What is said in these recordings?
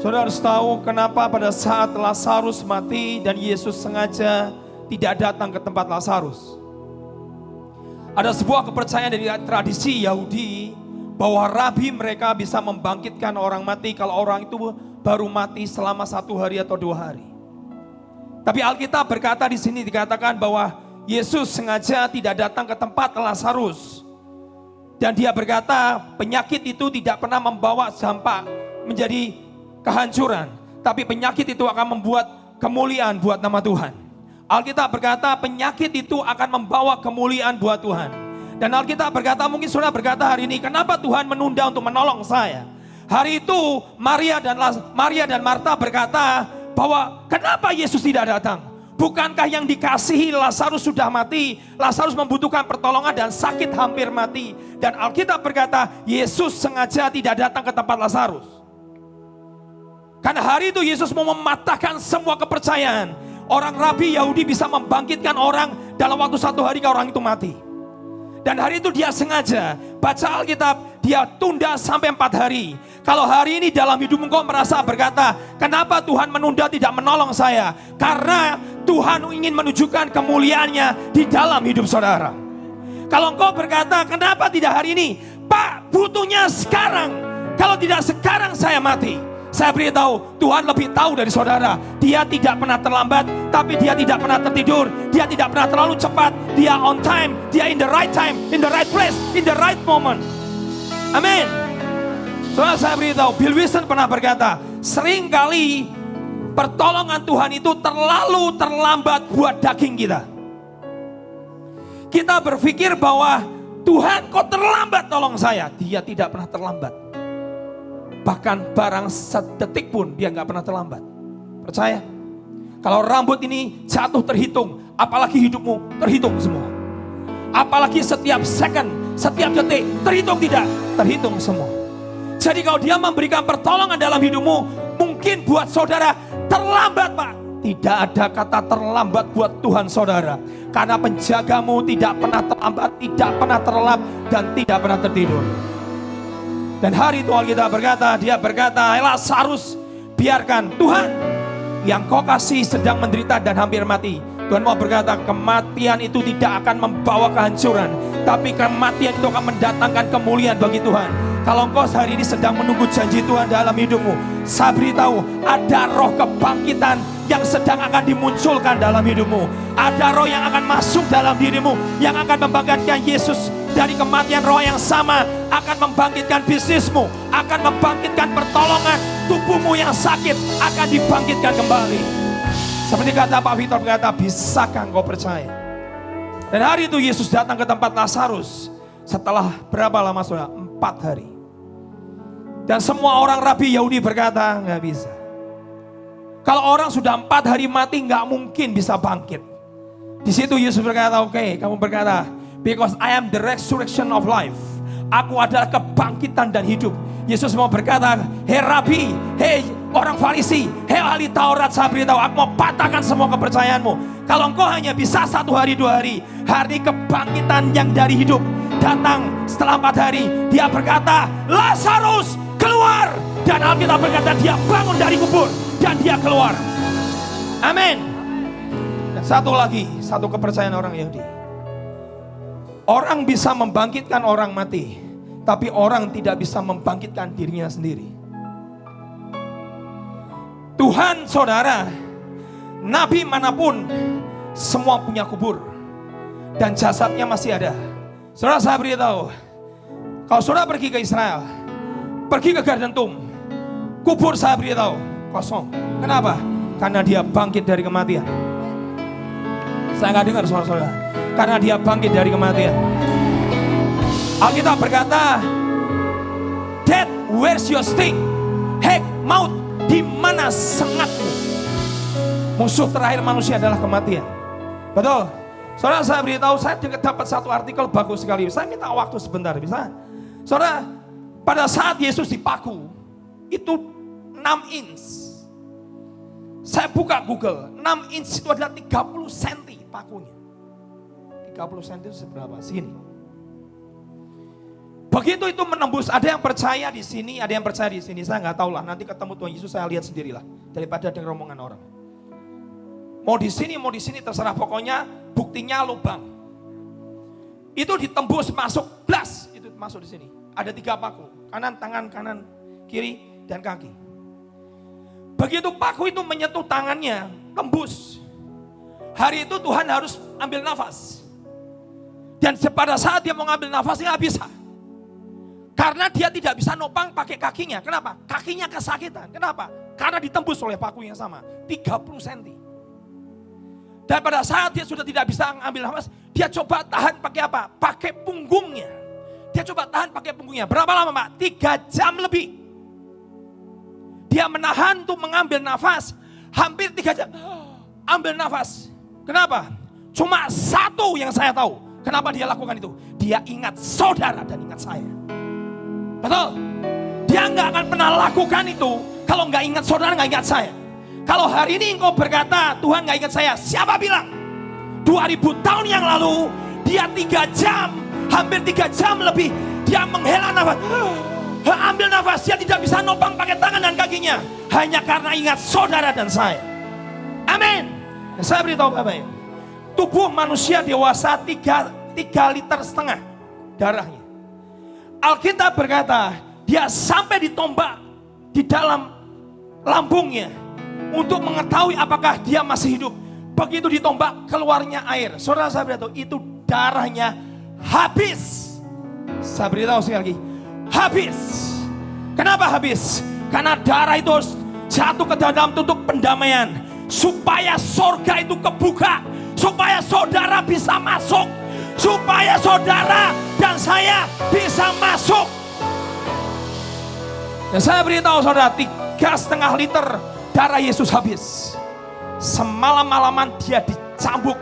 Saudara harus tahu kenapa pada saat Lazarus mati dan Yesus sengaja tidak datang ke tempat Lazarus. Ada sebuah kepercayaan dari tradisi Yahudi bahwa rabi mereka bisa membangkitkan orang mati kalau orang itu baru mati selama 1 hari atau 2 hari. Tapi Alkitab berkata di sini dikatakan bahwa Yesus sengaja tidak datang ke tempat Lazarus. Dan dia berkata penyakit itu tidak pernah membawa dampak menjadi kehancuran. Tapi penyakit itu akan membuat kemuliaan buat nama Tuhan. Alkitab berkata penyakit itu akan membawa kemuliaan buat Tuhan. Dan Alkitab berkata, mungkin saudara berkata hari ini, kenapa Tuhan menunda untuk menolong saya? Hari itu Maria dan Marta berkata bahwa kenapa Yesus tidak datang? Bukankah yang dikasihi Lazarus sudah mati? Lazarus membutuhkan pertolongan dan sakit hampir mati. Dan Alkitab berkata Yesus sengaja tidak datang ke tempat Lazarus. Karena hari itu Yesus mau mematahkan semua kepercayaan. Orang rabi Yahudi bisa membangkitkan orang dalam waktu 1 hari kalau orang itu mati. Dan hari itu dia sengaja baca Alkitab, dia tunda sampai 4 hari. Kalau hari ini dalam hidup engkau merasa berkata, kenapa Tuhan menunda tidak menolong saya? Karena Tuhan ingin menunjukkan kemuliaannya di dalam hidup saudara. Kalau engkau berkata, kenapa tidak hari ini? Pak, butuhnya sekarang. Kalau tidak sekarang saya mati. Saya beritahu, Tuhan lebih tahu dari saudara. Dia tidak pernah terlambat, tapi dia tidak pernah tertidur. Dia tidak pernah terlalu cepat. Dia on time, dia in the right time, in the right place, in the right moment. Amin. Saudara, saya beritahu, Bill Wilson pernah berkata, seringkali pertolongan Tuhan itu terlalu terlambat buat daging kita. Kita berpikir bahwa Tuhan kok terlambat tolong saya. Dia tidak pernah terlambat. Bahkan barang sedetik pun dia gak pernah terlambat. Percaya? Kalau rambut ini jatuh terhitung, apalagi hidupmu terhitung semua. Apalagi setiap second, setiap detik, terhitung tidak? Terhitung semua. Jadi kalau dia memberikan pertolongan dalam hidupmu, mungkin buat saudara terlambat Pak. Tidak ada kata terlambat buat Tuhan saudara. Karena penjagamu tidak pernah terlambat, tidak pernah terlelap, dan tidak pernah tertidur. Dan hari itu Alkitab berkata, dia berkata, Lazarus biarkan Tuhan yang kau kasih sedang menderita dan hampir mati. Tuhan mau berkata, kematian itu tidak akan membawa kehancuran, tapi kematian itu akan mendatangkan kemuliaan bagi Tuhan. Kalau engkau hari ini sedang menunggu janji Tuhan dalam hidupmu, saya beritahu ada roh kebangkitan yang sedang akan dimunculkan dalam hidupmu. Ada roh yang akan masuk dalam dirimu, yang akan membangkitkan Yesus dari kematian. Roh yang sama akan membangkitkan bisnismu, akan membangkitkan pertolongan. Tubuhmu yang sakit akan dibangkitkan kembali. Seperti kata Pak Victor berkata, bisakah engkau percaya? Dan hari itu Yesus datang ke tempat Lazarus. Setelah berapa lama saudara? 4 hari. Dan semua orang rabi Yahudi berkata, nggak bisa. Kalau orang sudah 4 hari mati, nggak mungkin bisa bangkit. Di situ Yesus berkata, oke, kamu berkata, because I am the resurrection of life. Aku adalah kebangkitan dan hidup. Yesus mau berkata, hei Rabi, hei orang Farisi, hei ahli Taurat, saya beritahu, aku mau patahkan semua kepercayaanmu. Kalau engkau hanya bisa 1 hari 2 hari, hari kebangkitan yang dari hidup datang setelah 4 hari. Dia berkata, Lazarus keluar. Dan Alkitab berkata dia bangun dari kubur dan dia keluar. Amin. Dan satu lagi, satu kepercayaan orang Yahudi. Orang bisa membangkitkan orang mati, tapi orang tidak bisa membangkitkan dirinya sendiri. Tuhan saudara, nabi manapun semua punya kubur dan jasadnya masih ada. Saudara, saya beritahu, kalau saudara pergi ke Israel, pergi ke Garden Tomb, kubur saya beritahu kosong. Kenapa? Karena dia bangkit dari kematian. Saya nggak dengar suara saudara. Karena dia bangkit dari kematian. Alkitab berkata, Death, where's your sting? Hei maut, di mana sengatmu? Musuh terakhir manusia adalah kematian. Betul? Saudara, saya beritahu, saya dapat satu artikel bagus sekali. Saya minta waktu sebentar, bisa? Saudara, pada saat Yesus dipaku, itu 6 inch. Saya buka Google, 6 inch itu adalah 30 cm pakunya. 30 cm itu seberapa? Segini. Begitu itu menembus, ada yang percaya di sini, ada yang percaya di sini. Saya nggak tahu lah, nanti ketemu Tuhan Yesus saya lihat sendirilah. Daripada dengar omongan orang. Mau di sini terserah, pokoknya buktinya lubang. Itu ditembus masuk, blas, itu masuk di sini. Ada 3 paku, kanan, tangan, kanan, kiri, dan kaki. Begitu paku itu menyentuh tangannya, tembus. Hari itu Tuhan harus ambil nafas. Dan pada saat dia mau ngambil nafasnya nggak bisa. Karena dia tidak bisa nopang pakai kakinya. Kenapa? Kakinya kesakitan. Kenapa? Karena ditembus oleh paku yang sama, 30 cm. Dan pada saat dia sudah tidak bisa ambil nafas, dia coba tahan pakai apa? Pakai punggungnya. Dia coba tahan pakai punggungnya. Berapa lama, Pak? 3 jam lebih. Dia menahan untuk mengambil nafas. Hampir 3 jam. Ambil nafas. Kenapa? Cuma satu yang saya tahu. Kenapa dia lakukan itu? Dia ingat saudara dan ingat saya. Betul? Dia nggak akan pernah lakukan itu kalau nggak ingat saudara, nggak ingat saya. Kalau hari ini engkau berkata, Tuhan nggak ingat saya, siapa bilang? 2000 tahun yang lalu, dia 3 jam, hampir 3 jam lebih, dia menghela nafas. Ambil nafas, dia tidak bisa nopang pakai tangan dan kakinya. Hanya karena ingat saudara dan saya. Amin. Saya beritahu Bapak, tubuh manusia dewasa 3,5 liter darahnya. Alkitab berkata, dia sampai ditombak di dalam lambungnya untuk mengetahui apakah dia masih hidup. Begitu ditombak, keluarnya air. Saudara, saya beritahu, itu darahnya habis. Saya beritahu sekali lagi, habis. Kenapa habis? Karena darah itu jatuh ke dalam tutup pendamaian, supaya sorga itu kebuka, supaya saudara bisa masuk, supaya saudara dan saya bisa masuk. Dan saya beritahu saudara, 3,5 liter darah Yesus habis. Semalam-malaman dia dicambuk,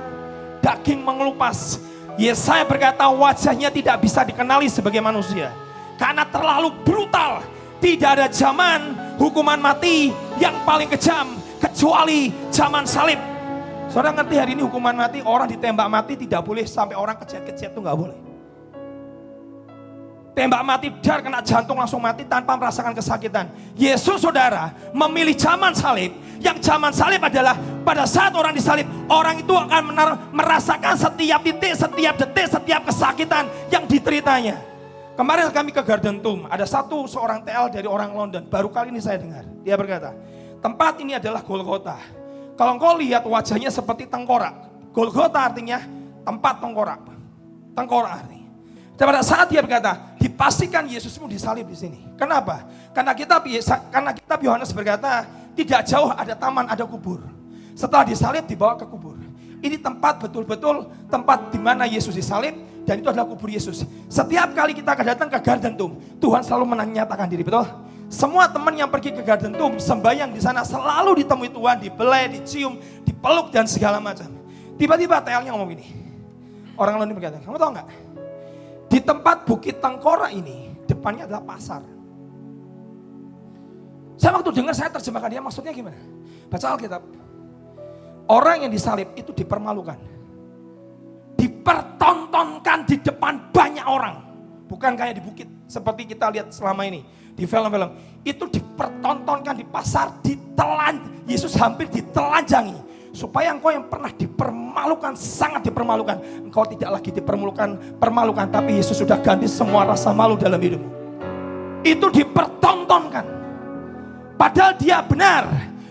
daging mengelupas. Yesaya berkata wajahnya tidak bisa dikenali sebagai manusia, karena terlalu brutal. Tidak ada zaman hukuman mati yang paling kejam kecuali zaman salib. Saudara ngerti hari ini hukuman mati, orang ditembak mati tidak boleh, sampai orang kejat-kejat itu nggak boleh. Tembak mati, dar kena jantung langsung mati tanpa merasakan kesakitan. Yesus saudara memilih zaman salib. Yang zaman salib adalah pada saat orang disalib, orang itu akan merasakan setiap titik, setiap detik, setiap kesakitan yang diteritanya. Kemarin kami ke Garden Tomb, ada seorang TL dari orang London, baru kali ini saya dengar. Dia berkata, tempat ini adalah Golgota. Kalau engkau lihat wajahnya seperti tengkorak. Golgota artinya tempat tengkorak. Tengkorak artinya. Dan pada saat dia berkata, dipastikan Yesusmu disalib di sini. Kenapa? Karena kitab Yohanes berkata, tidak jauh ada taman, ada kubur. Setelah disalib dibawa ke kubur. Ini tempat betul-betul tempat di mana Yesus disalib, dan itu adalah kubur Yesus. Setiap kali kita datang ke Garden Tomb, Tuhan selalu menyatakan diri, betul? Semua teman yang pergi ke Garden Tomb, sembahyang di sana selalu ditemui Tuhan, dibelai, dicium, dipeluk dan segala macam. Tiba-tiba TL-nya ngomong gini. Orang London berkata, kamu tahu nggak? Di tempat Bukit Tengkorak ini, depannya adalah pasar. Saya waktu dengar, saya terjemahkan dia maksudnya gimana? Baca Alkitab. Orang yang disalib itu dipermalukan. Dipertontonkan di depan banyak orang. Bukan kayak di bukit seperti kita lihat selama ini di film-film. Itu dipertontonkan di pasar, Yesus hampir ditelanjangi. Supaya engkau yang pernah dipermalukan, sangat dipermalukan, engkau tidak lagi dipermalukan, tapi Yesus sudah ganti semua rasa malu dalam hidupmu. Itu dipertontonkan. Padahal dia benar,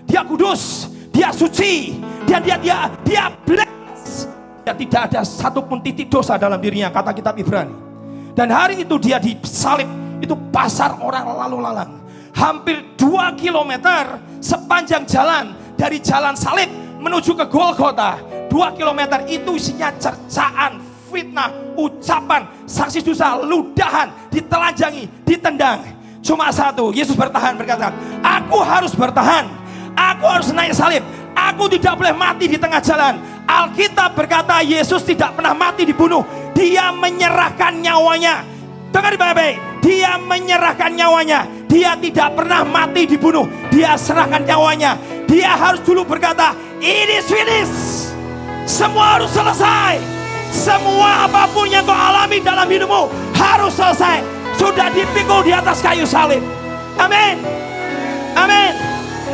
dia kudus, dia suci, dia blessed. Dia tidak ada satupun titik dosa dalam dirinya, kata kitab Ibrani. Dan hari itu dia disalib, itu pasar orang lalu lalang. Hampir 2 kilometer sepanjang jalan, dari jalan salib menuju ke Golgota. 2 kilometer itu isinya cercaan, fitnah, ucapan, saksi dosa, ludahan, ditelanjangi, ditendang. Cuma satu, Yesus bertahan, berkata, aku harus bertahan, aku harus naik salib, aku tidak boleh mati di tengah jalan. Alkitab berkata Yesus tidak pernah mati dibunuh, dia menyerahkan nyawanya. Dengar baik-baik, dia menyerahkan nyawanya, dia tidak pernah mati dibunuh, dia serahkan nyawanya. Dia harus dulu berkata, it is finished. Semua harus selesai. Semua apapun yang kau alami dalam hidupmu harus selesai. sudah dipikul di atas kayu salib. Amin. Amin.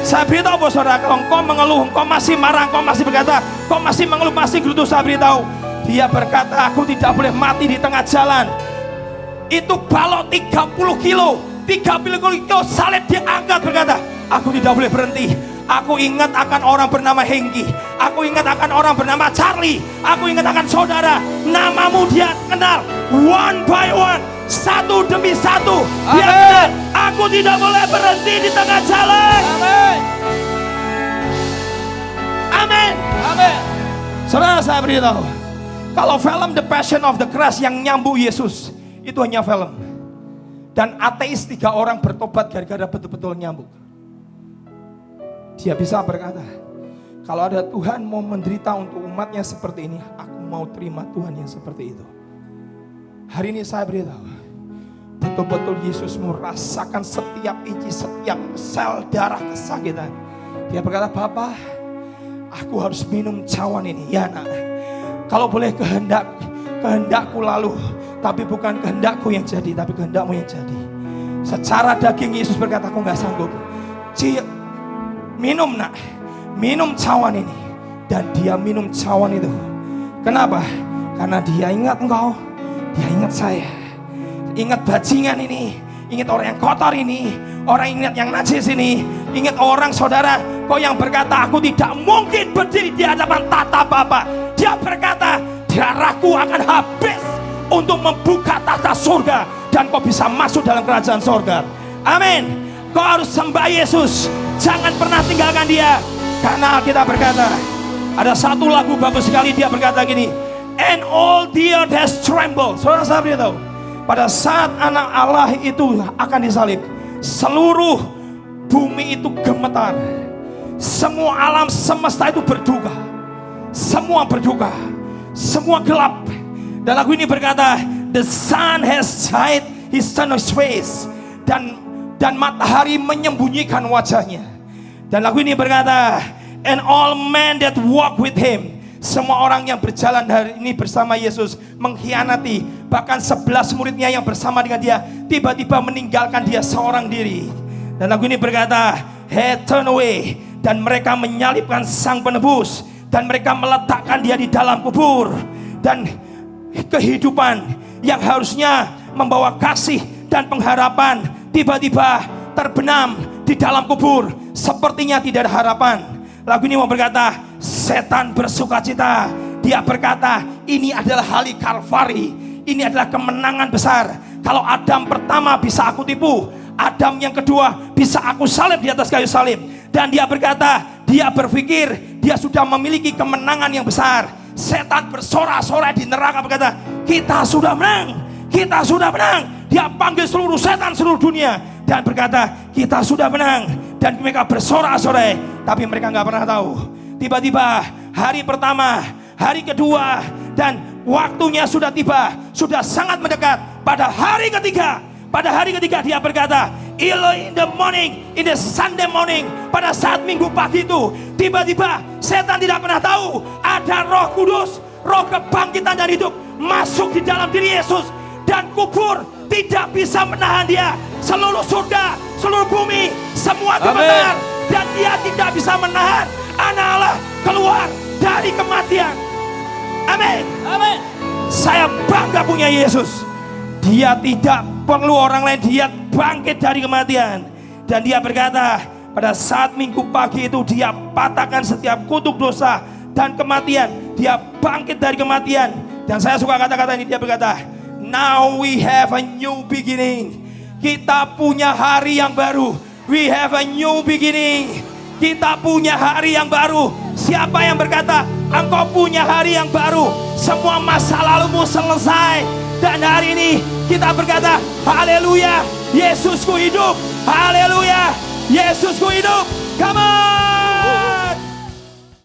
Saya beritahu bos saudara, kalau engkau mengeluh, engkau masih marah, engkau masih berkata, engkau masih mengeluh, masih gerutu, saya beritahu, dia berkata, aku tidak boleh mati di tengah jalan. Itu balok 30 kilo, 30 kilo salib diangkat, berkata, aku tidak boleh berhenti. Aku ingat akan orang bernama Hengki, aku ingat akan orang bernama Charlie, aku ingat akan saudara, namamu dia kenal, one by one, satu demi satu. Dia kenal, aku tidak boleh berhenti di tengah jalan. Amin. Amin. Amin. Saudara, saya beritahu, kalau film The Passion of the Christ yang nyambung Yesus, itu hanya film. Dan ateis 3 orang bertobat gara-gara betul-betul nyambung. Dia bisa berkata, kalau ada Tuhan mau menderita untuk umatnya seperti ini, aku mau terima Tuhan yang seperti itu. Hari ini saya beritahu, betul-betul Yesus merasakan setiap inci, setiap sel darah kesakitan. Dia berkata, Bapa, aku harus minum cawan ini. Ya nak, kalau boleh kehendakku lalu, tapi bukan kehendakku yang jadi, tapi kehendakmu yang jadi. Secara daging Yesus berkata, aku gak sanggup. Minum nak, minum cawan ini. Dan dia minum cawan itu. Kenapa? Karena dia ingat engkau, dia ingat saya, ingat bajingan ini, ingat orang yang kotor ini, orang ingat yang najis ini, ingat orang saudara kau yang berkata, aku tidak mungkin berdiri di hadapan tata Bapa. Dia berkata, darahku akan habis untuk membuka tahta surga, dan kau bisa masuk dalam kerajaan surga. Amin. Kau harus sembah Yesus, jangan pernah tinggalkan dia. Karena kita berkata, ada satu lagu bagus sekali, dia berkata gini, and all the earth has trembled. Saudara saya beritahu, pada saat anak Allah itu akan disalib, seluruh bumi itu gemetar, semua alam semesta itu berduka, semua berduka, semua gelap. Dan lagu ini berkata, the sun has hid his face, dan matahari menyembunyikan wajahnya. Dan lagu ini berkata, and all men that walk with him, semua orang yang berjalan hari ini bersama Yesus mengkhianati, bahkan 11 muridnya yang bersama dengan dia tiba-tiba meninggalkan dia seorang diri. Dan lagu ini berkata, he turn away, dan mereka menyalibkan sang penebus, dan mereka meletakkan dia di dalam kubur. Dan kehidupan yang harusnya membawa kasih dan pengharapan tiba-tiba terbenam di dalam kubur, sepertinya tidak ada harapan. Lagu ini mau berkata, setan bersukacita. Dia berkata, ini adalah hari Kalvari, ini adalah kemenangan besar. Kalau Adam pertama bisa aku tipu, Adam yang kedua bisa aku salib di atas kayu salib. Dan dia berkata, dia berpikir dia sudah memiliki kemenangan yang besar. Setan bersorak-sorai di neraka berkata, kita sudah menang, kita sudah menang. Dia panggil seluruh setan seluruh dunia dan berkata, kita sudah menang. Dan mereka bersorak-sorai, tapi mereka gak pernah tahu, tiba-tiba hari pertama, hari kedua, dan waktunya sudah tiba, sudah sangat mendekat. Pada hari ketiga dia berkata, early in the morning, in the Sunday morning, pada saat minggu pagi itu, tiba-tiba setan tidak pernah tahu ada Roh Kudus, roh kebangkitan dan hidup masuk di dalam diri Yesus, dan kubur tidak bisa menahan dia. Seluruh surga, seluruh bumi, semua gemetar, dan dia tidak bisa menahan anak Allah keluar dari kematian. Amin. Amin. Saya bangga punya Yesus. Dia tidak perlu orang lain, dia bangkit dari kematian. Dan dia berkata, pada saat minggu pagi itu dia patahkan setiap kutuk dosa dan kematian. Dia bangkit dari kematian. Dan saya suka kata-kata ini, dia berkata, now we have a new beginning. Kita punya hari yang baru. We have a new beginning. Kita punya hari yang baru. Siapa yang berkata, engkau punya hari yang baru? Semua masa lalumu selesai. Dan hari ini kita berkata, haleluya, Yesusku hidup. Haleluya, Yesusku hidup. Come on.